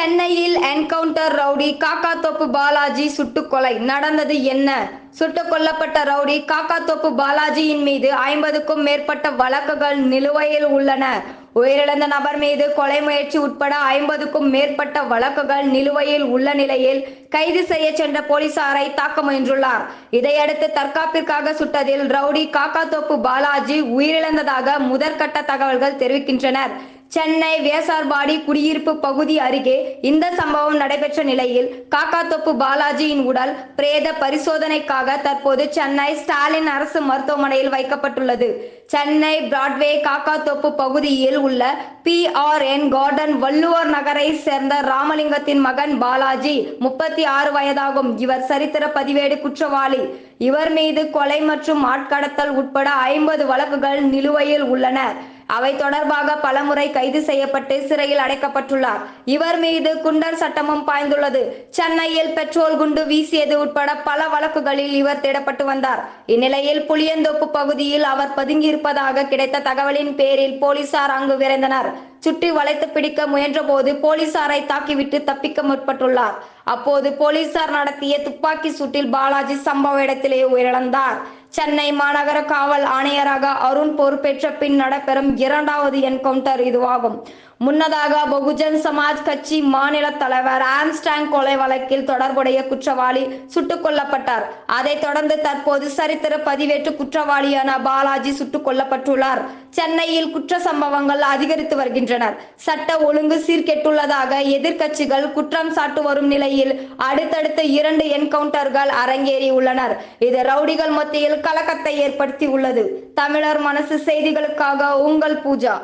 சென்னையில் encounter rowdy Kakkathoppu Balaji சுட்டுக் கொலை நடந்தது என்ன? சுட்டுக் கொல்லப்பட்ட ரவுடி காக்காத்தோப்பு பாலாஜியின் மீது 50க்கும் மேற்பட்ட வழக்குகள் நிலுவையில் உள்ளன. உயிரிழந்த நபர் மீது கொலை முயற்சி உட்பட 50க்கும் மேற்பட்ட வழக்குகள் நிலுவையில் உள்ள நிலையில் கைது செய்ய சென்ற போலீசாரை தாக்க முயன்றுள்ளார். இதையடுத்து தற்காப்பிற்காக சுட்டதில் ரவுடி காக்காத்தோப்பு பாலாஜி உயிரிழந்ததாக முதற்கட்ட தகவல்கள் தெரிவிக்கின்றனர். சென்னை வியாசார்பாடி குடியிருப்பு பகுதி அருகே இந்த சம்பவம் நடைபெற்ற நிலையில் காக்காத்தோப்பு பாலாஜியின் உடல் பிரேத பரிசோதனைக்காக தற்போது சென்னை ஸ்டாலின் அரசு மருத்துவமனையில் வைக்கப்பட்டுள்ளது. சென்னை பிராட்வே காக்காத்தோப்பு பகுதியில் உள்ள PRN கார்டன் வள்ளுவர் நகரை சேர்ந்த ராமலிங்கத்தின் மகன் பாலாஜி 36 வயதாகும். இவர் சரித்திர பதிவேடு குற்றவாளி. இவர் மீது கொலை மற்றும் ஆட்கடத்தல் உட்பட 50 வழக்குகள் நிலுவையில் உள்ளன. அவை தொடர்பாக பலமுறை கைது செய்யப்பட்டு சிறையில் அடைக்கப்பட்டுள்ளார். இவர் மீது குண்டர் சட்டமும் பாய்ந்துள்ளது. சென்னையில் பெட்ரோல் குண்டு வீசியது உட்பட பல வழக்குகளில் இவர் தேடப்பட்டு வந்தார். இந்நிலையில் புளியந்தோப்பு பகுதியில் அவர் பதுங்கியிருப்பதாக கிடைத்த தகவலின் பேரில் போலீசார் அங்கு விரைந்தனர். சுற்றி வளைத்து பிடிக்க முயன்றபோது போலீசாரை தாக்கிவிட்டு தப்பிக்க முற்பட்டுள்ளார். அப்போது போலீசார் நடத்திய துப்பாக்கி சூட்டில் பாலாஜி சம்பவ இடத்திலேயே உயிரிழந்தார். சென்னை மாநகர காவல் ஆணையராக அருண் பொறுப்பேற்ற பின் நடைபெறும் 2வது என்கவுண்டர் இதுவாகும். முன்னதாக பகுஜன் சமாஜ் கட்சி மாநில தலைவர் ஆம்ஸ்டாங் கொலை வழக்கில் தொடர்புடைய குற்றவாளி சுட்டுக் கொல்லப்பட்டார். அதைத் தொடர்ந்து தற்போது சரித்திர பதிவேற்று குற்றவாளியான பாலாஜி சுட்டுக் கொல்லப்பட்டுள்ளார். சென்னையில் குற்ற சம்பவங்கள் அதிகரித்து வருகின்றன. சட்ட ஒழுங்கு சீர்கெட்டுள்ளதாக எதிர்க்கட்சிகள் குற்றம் சாட்டு வரும் நிலையில் அடுத்தடுத்த 2 என்கவுண்டர்கள் அரங்கேறி உள்ளனர். இது ரவுடிகள் மத்தியில் கலக்கத்தை ஏற்படுத்தி உள்ளது. தமிழர் மனசு செய்திகளுக்காக உங்கள் பூஜா.